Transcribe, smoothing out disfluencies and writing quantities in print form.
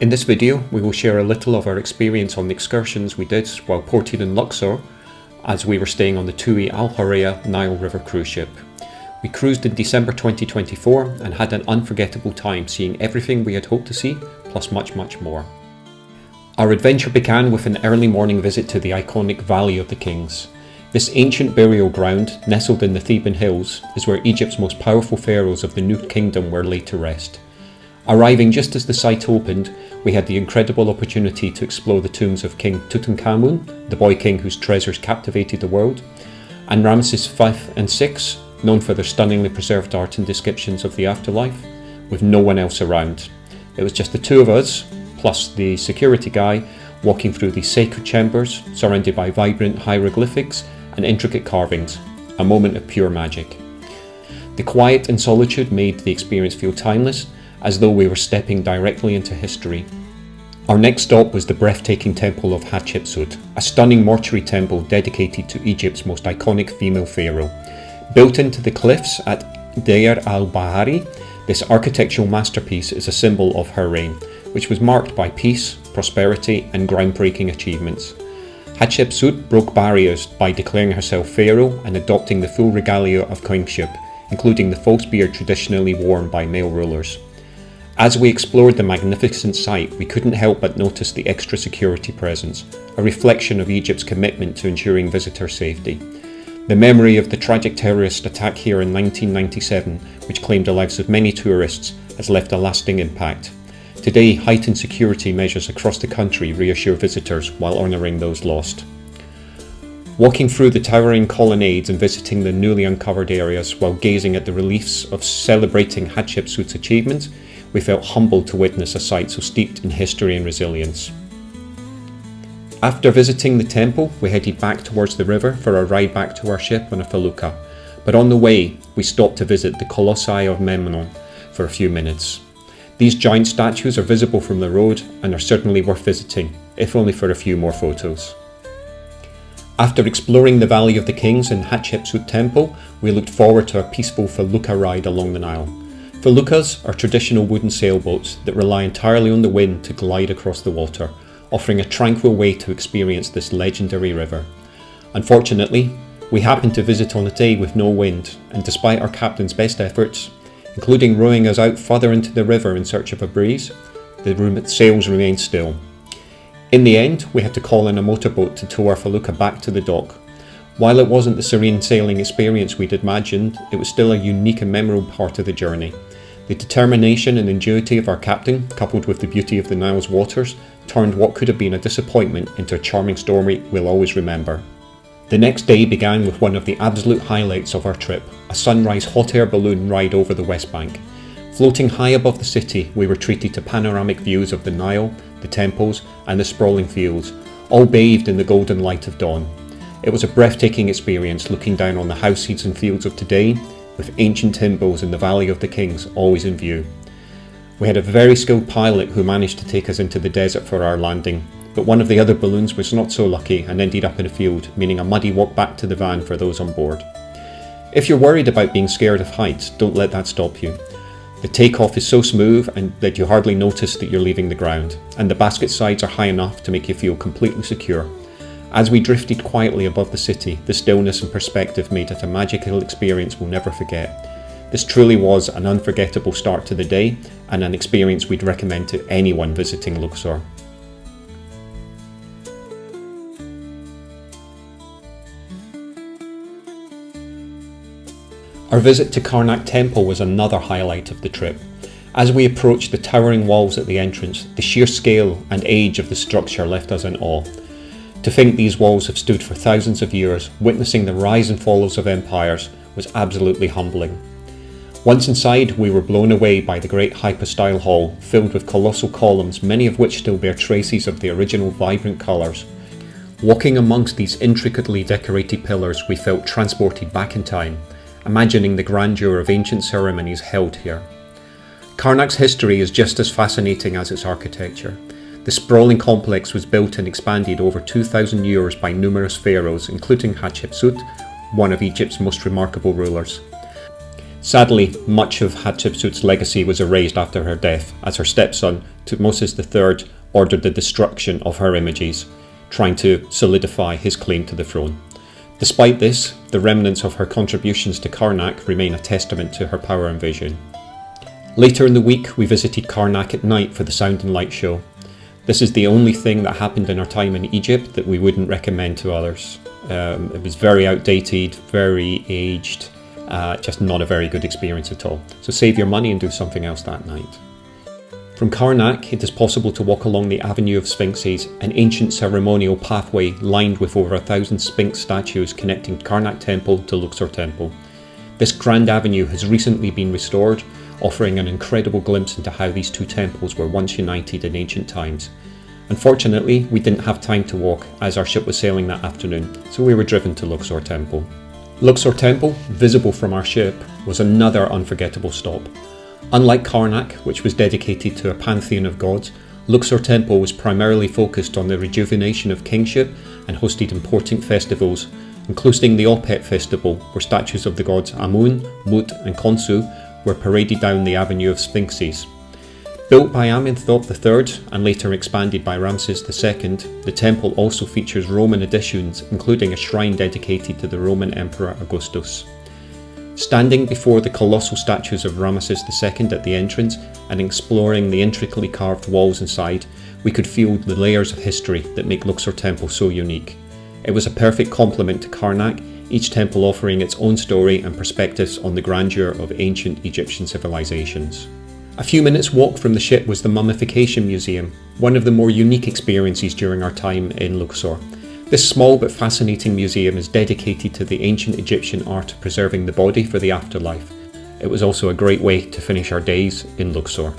In this video, we will share a little of our experience on the excursions we did while ported in Luxor as we were staying on the TUI Al Horeya Nile River cruise ship. We cruised in December 2024 and had an unforgettable time seeing everything we had hoped to see, plus much more. Our adventure began with an early morning visit to the iconic Valley of the Kings. This ancient burial ground, nestled in the Theban hills, is where Egypt's most powerful pharaohs of the New Kingdom were laid to rest. Arriving just as the site opened, we had the incredible opportunity to explore the tombs of King Tutankhamun, the boy king whose treasures captivated the world, and Ramesses V and VI, known for their stunningly preserved art and descriptions of the afterlife, with no one else around. It was just the two of us, plus the security guy, walking through these sacred chambers, surrounded by vibrant hieroglyphics and intricate carvings, a moment of pure magic. The quiet and solitude made the experience feel timeless, as though we were stepping directly into history. Our next stop was the breathtaking temple of Hatshepsut, a stunning mortuary temple dedicated to Egypt's most iconic female pharaoh. Built into the cliffs at Deir al-Bahari, this architectural masterpiece is a symbol of her reign, which was marked by peace, prosperity, and groundbreaking achievements. Hatshepsut broke barriers by declaring herself pharaoh and adopting the full regalia of kingship, including the false beard traditionally worn by male rulers. As we explored the magnificent site, we couldn't help but notice the extra security presence, a reflection of Egypt's commitment to ensuring visitor safety. The memory of the tragic terrorist attack here in 1997, which claimed the lives of many tourists, has left a lasting impact. Today, heightened security measures across the country reassure visitors while honouring those lost. Walking through the towering colonnades and visiting the newly uncovered areas while gazing at the reliefs of celebrating Hatshepsut's achievements, we felt humbled to witness a site so steeped in history and resilience. After visiting the temple, we headed back towards the river for a ride back to our ship on a Felucca, but on the way, we stopped to visit the Colossi of Memnon for a few minutes. These giant statues are visible from the road and are certainly worth visiting, if only for a few more photos. After exploring the Valley of the Kings and Hatshepsut Temple, we looked forward to a peaceful Felucca ride along the Nile. Feluccas are traditional wooden sailboats that rely entirely on the wind to glide across the water, offering a tranquil way to experience this legendary river. Unfortunately, we happened to visit on a day with no wind, and despite our captain's best efforts, including rowing us out further into the river in search of a breeze, the sails remained still. In the end, we had to call in a motorboat to tow our Felucca back to the dock. While it wasn't the serene sailing experience we'd imagined, it was still a unique and memorable part of the journey. The determination and ingenuity of our captain, coupled with the beauty of the Nile's waters, turned what could have been a disappointment into a charming story we'll always remember. The next day began with one of the absolute highlights of our trip, a sunrise hot air balloon ride over the West Bank. Floating high above the city, we were treated to panoramic views of the Nile, the temples, and the sprawling fields, all bathed in the golden light of dawn. It was a breathtaking experience looking down on the houses and fields of today, with ancient temples in the Valley of the Kings always in view. We had a very skilled pilot who managed to take us into the desert for our landing, but one of the other balloons was not so lucky and ended up in a field, meaning a muddy walk back to the van for those on board. If you're worried about being scared of heights, don't let that stop you. The takeoff is so smooth and that you hardly notice that you're leaving the ground, and the basket sides are high enough to make you feel completely secure. As we drifted quietly above the city, the stillness and perspective made it a magical experience we'll never forget. This truly was an unforgettable start to the day and an experience we'd recommend to anyone visiting Luxor. Our visit to Karnak Temple was another highlight of the trip. As we approached the towering walls at the entrance, the sheer scale and age of the structure left us in awe. To think these walls have stood for thousands of years, witnessing the rise and falls of empires, was absolutely humbling. Once inside, we were blown away by the great hypostyle hall, filled with colossal columns, many of which still bear traces of the original vibrant colours. Walking amongst these intricately decorated pillars, we felt transported back in time, imagining the grandeur of ancient ceremonies held here. Karnak's history is just as fascinating as its architecture. The sprawling complex was built and expanded over 2,000 years by numerous pharaohs, including Hatshepsut, one of Egypt's most remarkable rulers. Sadly, much of Hatshepsut's legacy was erased after her death, as her stepson, Tutmosis III, ordered the destruction of her images, trying to solidify his claim to the throne. Despite this, the remnants of her contributions to Karnak remain a testament to her power and vision. Later in the week, we visited Karnak at night for the Sound and Light show. This is the only thing that happened in our time in Egypt that we wouldn't recommend to others. It was very outdated, very aged, just not a very good experience at all. So save your money and do something else that night. From Karnak, it is possible to walk along the Avenue of Sphinxes, an ancient ceremonial pathway lined with over 1,000 Sphinx statues connecting Karnak Temple to Luxor Temple. This grand avenue has recently been restored, offering an incredible glimpse into how these two temples were once united in ancient times. Unfortunately, we didn't have time to walk as our ship was sailing that afternoon, so we were driven to Luxor Temple. Luxor Temple, visible from our ship, was another unforgettable stop. Unlike Karnak, which was dedicated to a pantheon of gods, Luxor Temple was primarily focused on the rejuvenation of kingship and hosted important festivals, including the Opet festival, where statues of the gods Amun, Mut and Khonsu were paraded down the Avenue of Sphinxes. Built by Amenhotep III and later expanded by Ramses II, the temple also features Roman additions, including a shrine dedicated to the Roman Emperor Augustus. Standing before the colossal statues of Ramses II at the entrance and exploring the intricately carved walls inside, we could feel the layers of history that make Luxor Temple so unique. It was a perfect complement to Karnak, each temple offering its own story and perspectives on the grandeur of ancient Egyptian civilizations. A few minutes' walk from the ship was the Mummification Museum, one of the more unique experiences during our time in Luxor. This small but fascinating museum is dedicated to the ancient Egyptian art of preserving the body for the afterlife. It was also a great way to finish our days in Luxor.